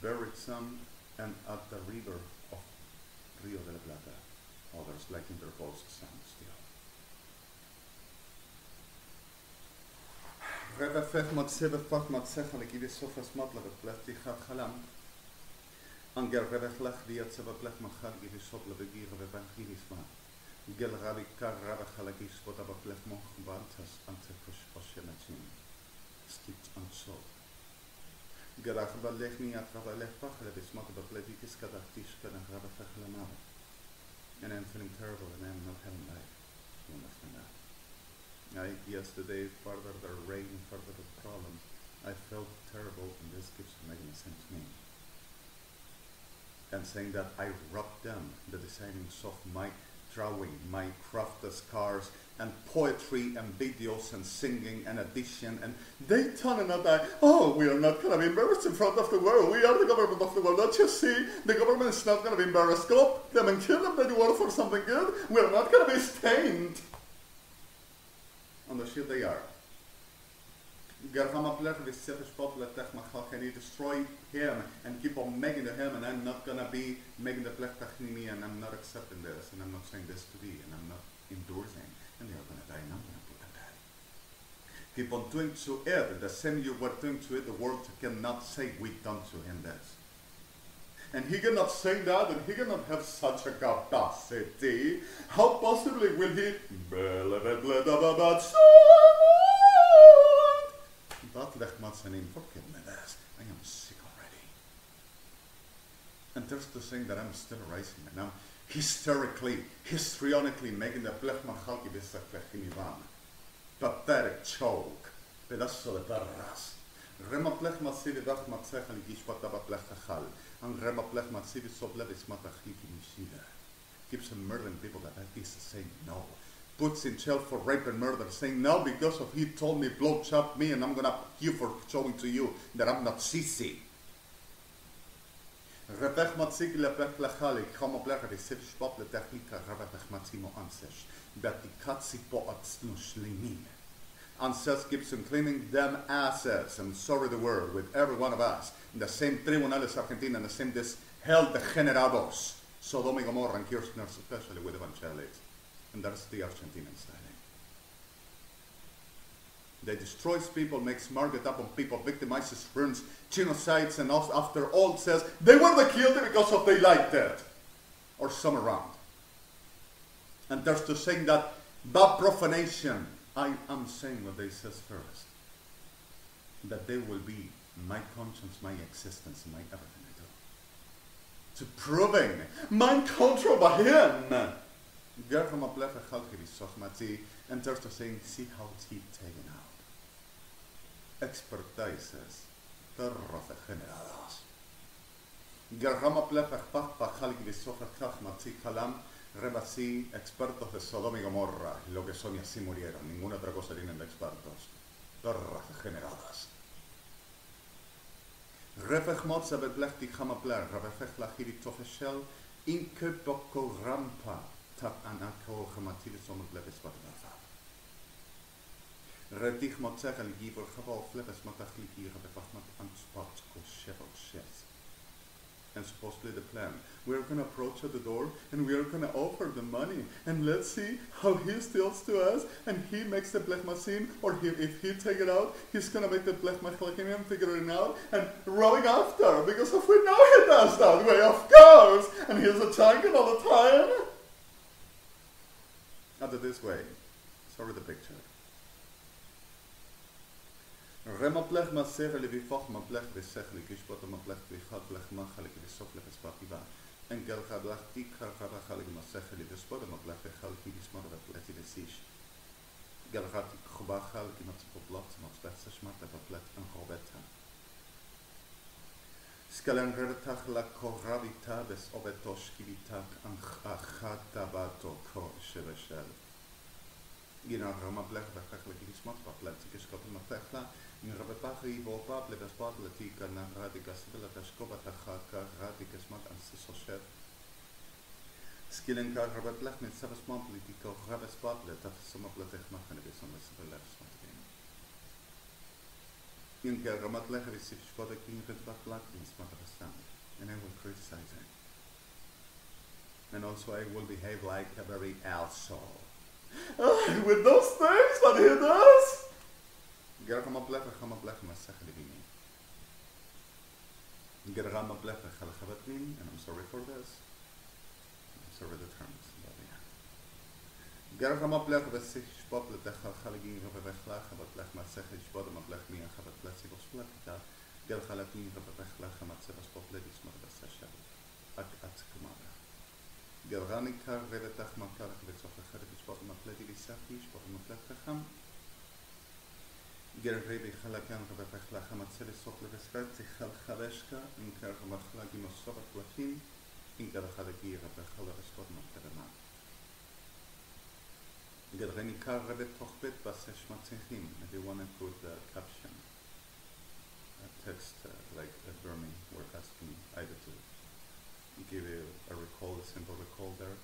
Buried some and at the river of Rio de la Plata. Others like interposed some still. Rebe fech matzeve fach matzecha lekivi sofas matla bepleti chat chalam. Anger rebe chlech diatzeva plech machal givi sopla begira bebanchirisma. Gel rabi kar raba chalagis vota baplech moch bantas ante poshemetzim. Skit ansol. Gerach balechni at raba lech pachale bismat bapletikis kadachtish kadach raba fech lamava. And I'm feeling terrible and I'm not having life. You understand that? Yesterday, further the rain, further the problems, I felt terrible and this keeps making sense to me. And saying that I rubbed down the designing of my drawing, my craft as cars, and poetry and videos and singing and addition, and they turn and that, oh, we are not going to be embarrassed in front of the world. We are the government of the world. Don't you see? The government is not going to be embarrassed. Go up them and kill them. They do work for something good. We are not going to be stained. And the shit they are. Can you destroy him and keep on making the him, and I'm not going to be making the plech tachnimi, and I'm not accepting this, and I'm not saying this to thee, and I'm not endorsing. And they are going to die, and I'm going to put them dead. Keep on doing to it the same you were doing to it. The world cannot say we done to him this. And he cannot say that, and he cannot have such a capacity. How possibly will he? Forgive me this. I am sick already. And there's the thing that I'm still raising, and I'm histrionically making the blech machalki bisach blechinivan. Pathetic choke. Pedazo de perras. Rema blech matsivi dach matzech ali gishpat daba blech chachal. And rema blech matsivi soblevis matachiki mishida. Keeps on murdering people that is saying no. Puts in jail for rape and murder, saying no because of he told me blow chop me, and I'm gonna you for showing to you that I'm not sissy. Repech matzig lepech lechali, chama plecher di sif spot le technika repech matzimo ansesh, that the katsi po atznu shlimi. Anses keeps on cleaning them asses, and sorry the world, with every one of us, in the same tribunales Argentina, and the same this hell degenerados, Sodom y Gomorrah and Kirchner, especially with evangelics. And that's the Argentinian styling. They destroys people, makes market up on people, victimizes, ruins, genocides, and after all says they were the guilty because of they liked it. Or some around. And there's to saying that by profanation, I am saying what they says first. That they will be my conscience, my existence, my everything I do. To proving my control by him. And there's to saying, see how it's heat taken out. Expertises, terras generadas. Gerrama plefech pach pachalik visoja kach matzi kalam, rebasi expertos de Sodoma y Gomorra, lo que son y así murieron. Ninguna otra cosa tienen de expertos. Terras generadas. Refech motza beblech tichama pler, rebefech lachiri tofeshel, inke boko rampa. Anako gematilis om het leves wat we gaan. Redig moet zeggen liever geval leves met eigenlijk hier de wacht met aan spot chefs. And supposedly the plan. We're going to approach at the door and we are going to offer the money and let's see how he steals to us and he makes the blech machine, or if he take it out, he's going to make the blech machine figure it out and running after because if we know he does that way, of course, and he's attacking all the time. Not this way. Sorry the picture. Rema plech ma sere levi foch ma plech besech le gishpot ma plech bichat plech ma chalik besok le bespativa. Engel chablach tikha chaba chalik ma sech le bespot ma plech bechal ki bismar ve plech besish. Gel chatik chuba chalik ma tzpoplot ma tzpech shmat ve plech an chobeta. Skalen revetach la koravita bes obetosh kivitak an achatabato ko sheveshel. Gina rama plech vechach le kivismat pa plech kishkot ma plechla. In repepach ibo pa plevespat le tika na radikas vela tashkovat achaka radikasmat an sisoshet. Skillen ka repeplech mit savasman politiko revespat le tafsoma pletech machane besom vesvelevsmat. In Ramat Lecher is Shkoda King Redbach in Smatarastan, and I will criticize him. And also I will behave like a very asshole. With those things that he does! Gerrama Blecher Hama Blech Masach Divini. Gerrama Blecher Halachavatnin, and I'm sorry for this. I'm sorry the terms, but yeah. Gerrama Blecher was sich spot le dechal chaligin revechlach, but lech masech spot ma blech mia havat blessing of splakita, gel chalatin revechlach matzeva spot ledis marvasashel. At kumara. Gelranika revetach makar vetzoch chalig spot ma pledi lisafi spot ma plechacham. Gel revi chalakan revechlach matzeva spot levesret zichal chaleshka in ker machlagim osovat platin in gel chalagi revechal spot ma plevema. Gereni karre tochbet basesh matzichim. If you want to put the caption, text like Bernie were asking either to give you a recall, a simple recall there.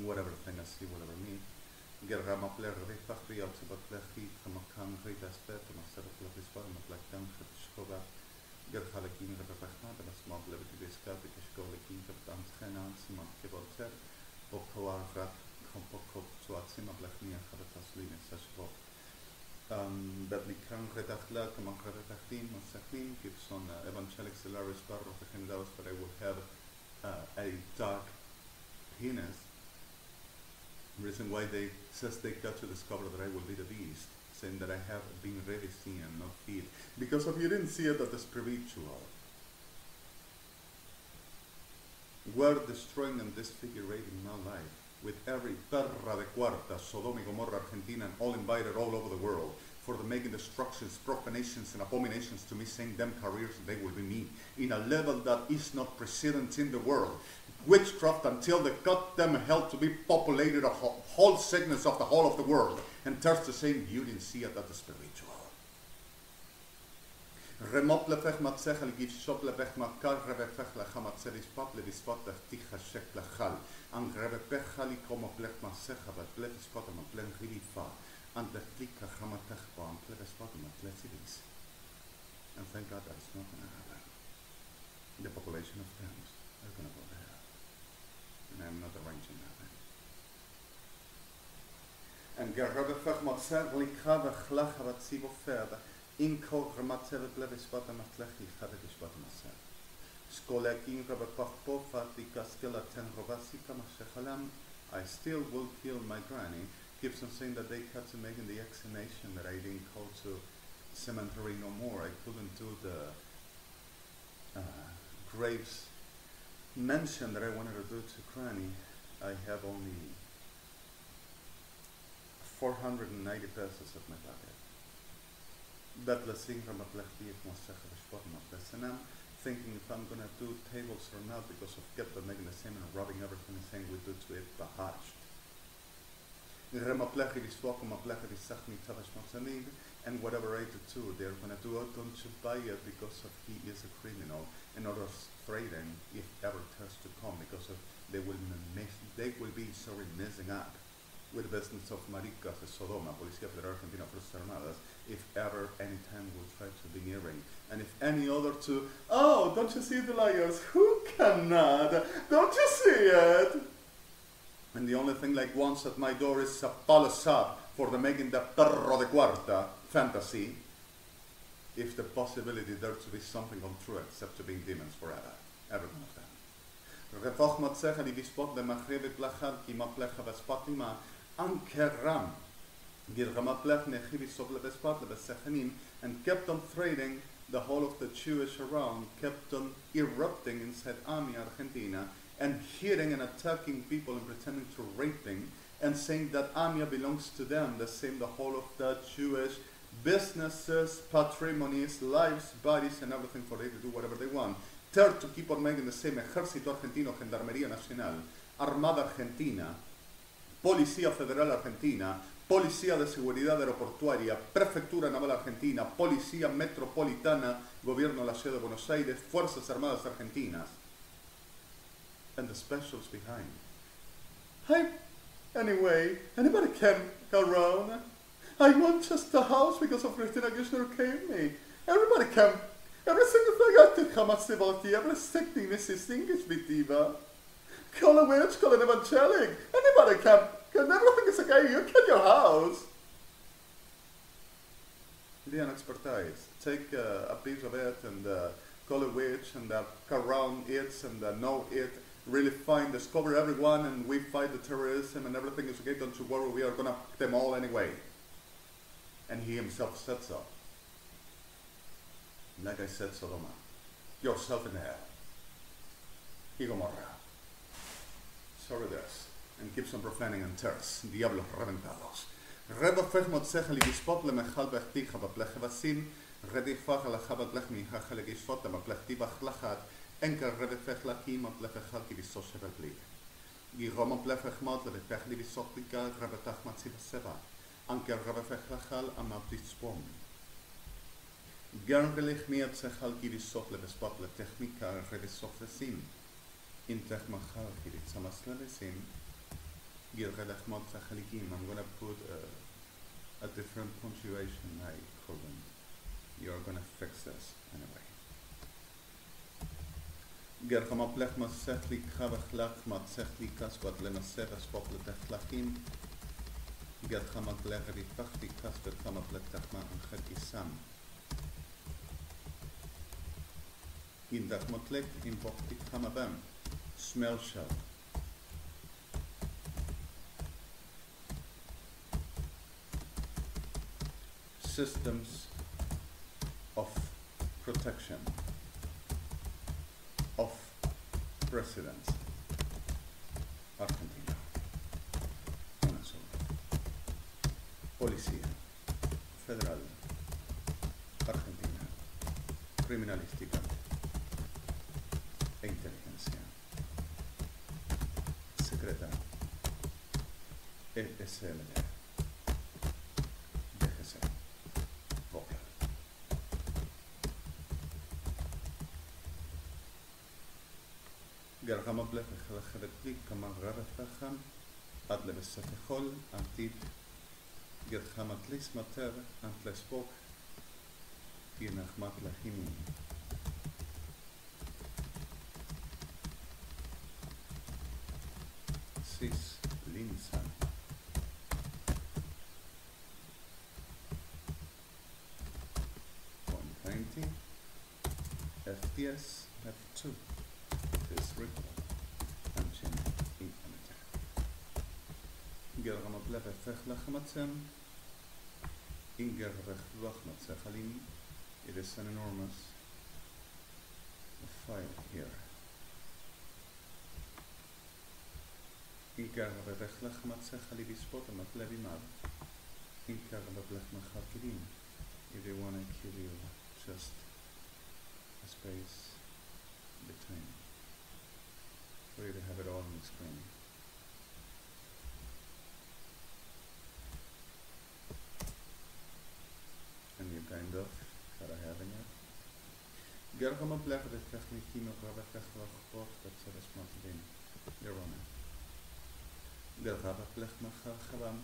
Whatever thing I see, whatever me. Gerama pler rifach biyot sebat lechi kamakan ritas bet masabat levisvar matlakam chetishkova gerhalekin rebechma belasmab lebetibiska bekishkolekin kaptam tchenan siman kibolter bokoar rat kompokop tuatsim ablechnia chabetaslim esashvov. Bedlikan redachla kaman redachtim masachim gives on evangelic Solaris bar of the Hindaus, but I will have a dark penis. The reason why they says they got to discover that I will be the beast, saying that I have been really seen and not feed, because if you didn't see it at the spiritual, we're destroying and disfigurating my life with every perra de cuarta, Sodoma y Gomorra, Argentina, and all invited all over the world for the making destructions, profanations, and abominations to me, saying them careers, they will be me, in a level that is not precedent in the world. Witchcraft until they got them hell to be populated a whole segments of the whole of the world, and turns to saying you didn't see it at the spiritual. Remot lefech matzechel give shop lefech makar revefech lechamatzelis pap levisvat lefticha shek lechal and revepechali como plech masecha but plevispot am plen ridifa and leftika chamatechpa and plevispot am plezivis. And thank God that is not going to happen. The population of Thames are going to go there. And I'm not arranging that. And gerrevefech matzech likha vechlach avatzivo fed. In Kogramate Blevispat and Atlechi Hadishpat Masel. Skolekin Rabapachpo Fatika Skeleton Rovasika Mashahalam. I still will kill my granny. Keeps on saying that they had to make in the exhumation that I didn't go to cemetery no more. I couldn't do the graves mention that I wanted to do to granny. I have only 490 pesos at my pocket. But thinking if I'm going to do tables or not because of Kepler making the same and rubbing everything and saying we do to it bahashed. And whatever I do too, they're going to do it, don't you buy it because of he is a criminal and others threaten if ever turns to come because of they will be messing up with the business of Maricas de Sodoma, Policía Federal Argentina, Fuerzas Armadas, if ever any time will try to be nearing. And if any other two, oh, don't you see the liars? Who cannot? Don't you see it? And the only thing like once at my door is a polish up for the making the perro de cuarta fantasy, if the possibility there to be something untrue except to being demons forever. Every one of them. Refoch matzecha di bispot de machrevet lachad ki maplecha vespatima ankeram girgamaplech nechivi soble vespat levesechanim, and kept on threatening the whole of the Jewish around, kept on erupting inside Ami, Argentina, and hitting and attacking people and pretending to raping and saying that Amia belongs to them, the same the whole of the Jewish businesses, patrimonies, lives, bodies, and everything for they to do whatever they want. Third, to keep on making the same Ejército Argentino, Gendarmería Nacional, Armada Argentina, Policía Federal Argentina, Policía de Seguridad Aeroportuaria, Prefectura Naval Argentina, Policía Metropolitana, Gobierno de la Ciudad de Buenos Aires, Fuerzas Armadas Argentinas, and the specials behind. Hey, anyway, anybody can go around? I want just a house because of Christina Kirchner gave me. Everybody can. Every single thing I did come at every thing Mrs. English bitiva. Call a witch, call an evangelic. Anybody can. Everything is okay. You get your house. The expertise. Take a piece of it and call a witch and go around it and know it. Really find, discover everyone, and we fight the terrorism and everything is okay. Don't you worry, we are gonna put them all anyway. And he himself said so. Like I said, Sodoma, yourself in hell. Y Gomorra. Sorry this. And keeps on profaning and tears. Diablos reventados. Reba fech motzech li gispot le mechal bechticha bapleche vasim. Redi fach la chabat lech mihacha le gispot le maplechti bachlachat. Enkel rebe fech lakim apleche ki viso shevel blik. Giromo blefechmod le pechli visopika gravetach matzivaseva. Anker gravefechlachal amabditzpom. Gerngelich meer tsechal givisop le vespot le technika revisofesim. In techmachal givitsamaslevesim. Girgelechmod tsechalikim. I'm going to put a different punctuation, I couldn't. You're going to fix this anyway. Gerchama plechma sechli kravechlach ma sechli kasvat lemasevas pople techlachim. Gerchama plechevi pachti kasvat kama pletachma anchetisam. In dachmotlek in pochti kamabam. Smell shell. Systems of protection of residents. Argentina. Una sola. Policía Federal. Argentina. Criminalística e inteligencia. Secreta. ESLD. DGC. Vocal. גרחמה בלפך לחרתי כמה רבפחם עד לבספחול עתיד גרחמה תליס מטר עד לספוק ינחמת להימי. סיס לינסן. .90 FPS F2 this report function implemented. Gerama bleve fechlachmatsem ingervechlachmatsechalim. It is an enormous file here. Ingervechlachmatsechalim spot matlevimav. Ingervechlachmachakirim. If they want to kill you, just a space between. For you to have it all on the screen. And you kind of are having it. Gergama blijven de techniek nog wel echt wel gevolgd dat ze dat maar te doen. Gergama. Gergama blijft nog gaan.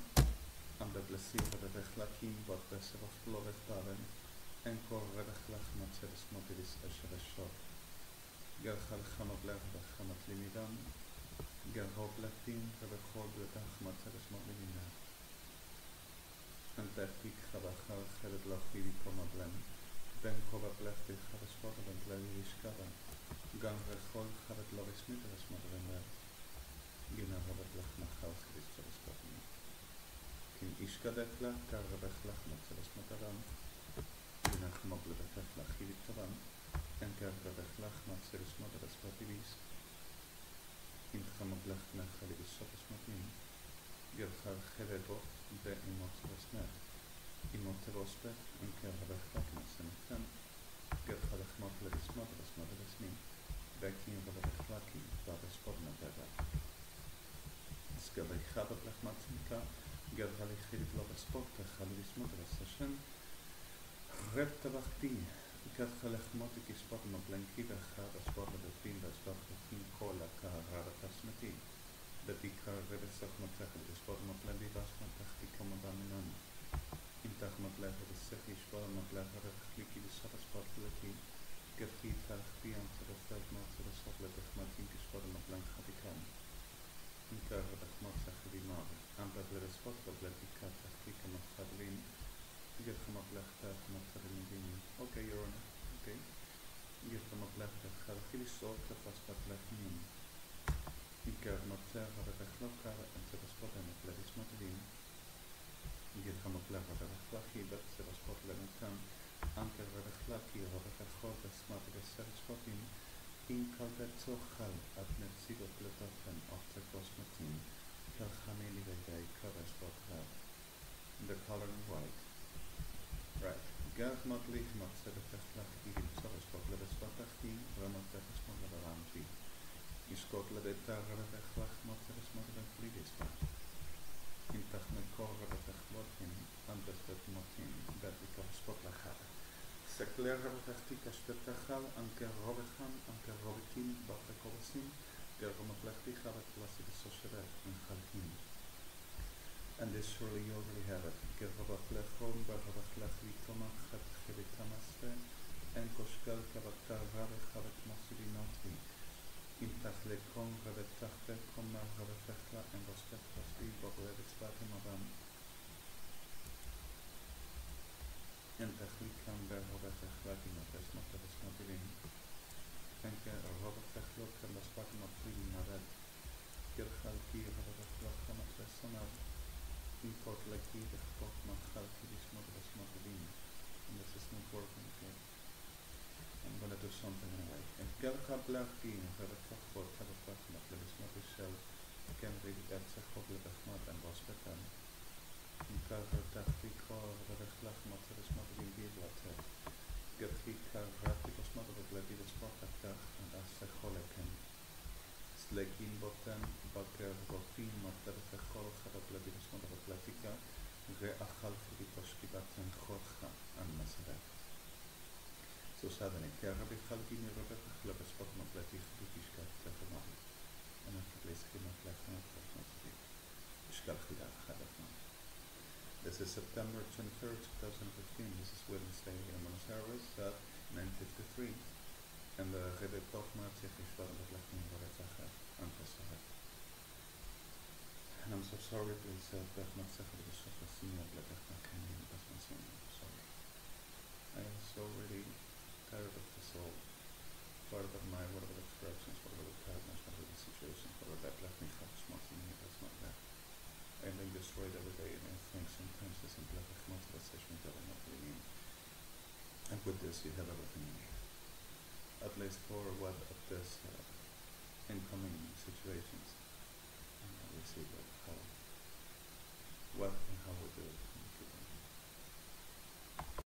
Aan de blessure de weglakiem wat best wel verloren hebben. En korre weglach met ze dus maar dit is als je het shot. Gerchal chama blech bechamat limidam. Gerho blechtim vebechol bletachmat zeres mo'limina. Antechik chabachal chered lachvidi koma blem. Ben kova blechti chabashpota ben blevi vishkava. Gan rechol chered lovis midras madrember. Gina robert lech machal cheris zeres potim. Kin ishkadekla kar rebechlach mat zeres mataram. Gina chmoble betechlach hivitavam. En kervechlach mat zeres madras pativis. In chmoblech nachalivis sopas matim. Gerchal cheredot be imotevosmet. Imotevosmet en kervechlach mat senetem. Gerchal chmotlevis madras madrasmi. Bekin rebechlaki babes podna beba. Skavechadablech mat senika. Gerchal chirit lobes podta chalivis madras Hashem. Reptavachti. Gerchal chmotik is podna blenkida chada spodna betin vesbach betin kola kahara tasmeti. Betikar rebesach matlechel is podna blendi vasma tachti komadaminam. In tach matlecha de sechi shpala matlecha rechkliki de sopas podleti. Gerchit tachti antzerefeld matzerefeld letechmatim is podna blenkhatikam. In kervech matzechel imave. Amber lerespot podleti katachti kamatchadlin. Gerchama blechta kamatchadlin. Okay, Your Honor. Okay. Gerchama blechta chalchilisot kafaspat lechnim. Iker matzer rebechlokar en zerespot en atletis matrin. Gerchama blechta rebechlaki bet zerespot lenetam. Anker rebechlaki rebechachot esmatis zerespotin. In kalvet zochal ad netzidot letochen of zerkosmatin. Kelchameli vegei karespot rab. The color in white. Right. Gerchmat lichmat zerespot irim zerespot lebespatachti. Ramat zerespot leberamti. Iskot lebetar rebechlach mat zerespot. Kler Rebechtika Spetachal, Anke Robechan, Anke Robekin, Batekovasim, Gergomaplechticha, Classic Sociedad, and Halkim. And this surely you already have it. Gergobachlechon, Barabachlechitoma, Chetchebitamaste, and Koshkel Kavatar Rabechabet Masirinati. Intachlekon, Rabetachte, Koma, Rabefechla, and Gospetchasti, Boblevitsbatim Abam. En techlikam berhobetechlakim atesmotevesmotilim. Enke robetechlok en baspatim atlilim navet. Kirchalki robetechlokam atvesonav. Import leki dechpot machalki bismotevesmotilim. And this is not working okay. I'm gonna do something anyway. En kelchablaki robetechpot kabetpatim atlebismotishel. Ken read etzechot lebechmat and baspetam. Tachtika Rebechlach Materis Modeling Biblatet Gatika Rapikos Modelik Levides Protakach and Asecholeken Slekin Boten Baker Botin Materetechol Chabat Levides Modelik Latika Reachal Fibitoshkibaten Chorcha and Maseret. So suddenly Kerabichal Gini Rebechlach Lebespot Motletich Bikishkat Techomadi and at least Himatlech Motletich Ishkalchidach Hadachman. This is September 23rd, 2015. This is Wednesday in Buenos Aires at 9:53. And the Rebbe Tochma Tzich Lachmin Baretzachet Antasahet. And I'm so sorry, please, Bechmat Sechet B'Shofasina, Bechmat Kenim, Bechmat. Sorry. I am so really tired of this all. Tired of my whatever expressions, whatever tiredness, whatever the situations, whatever that left me Chachmachini, that's not that. I'm being destroyed every day, and I think sometimes the simple motivation that I'm not really in. And with this, you have everything you need. At least for what of this incoming situations.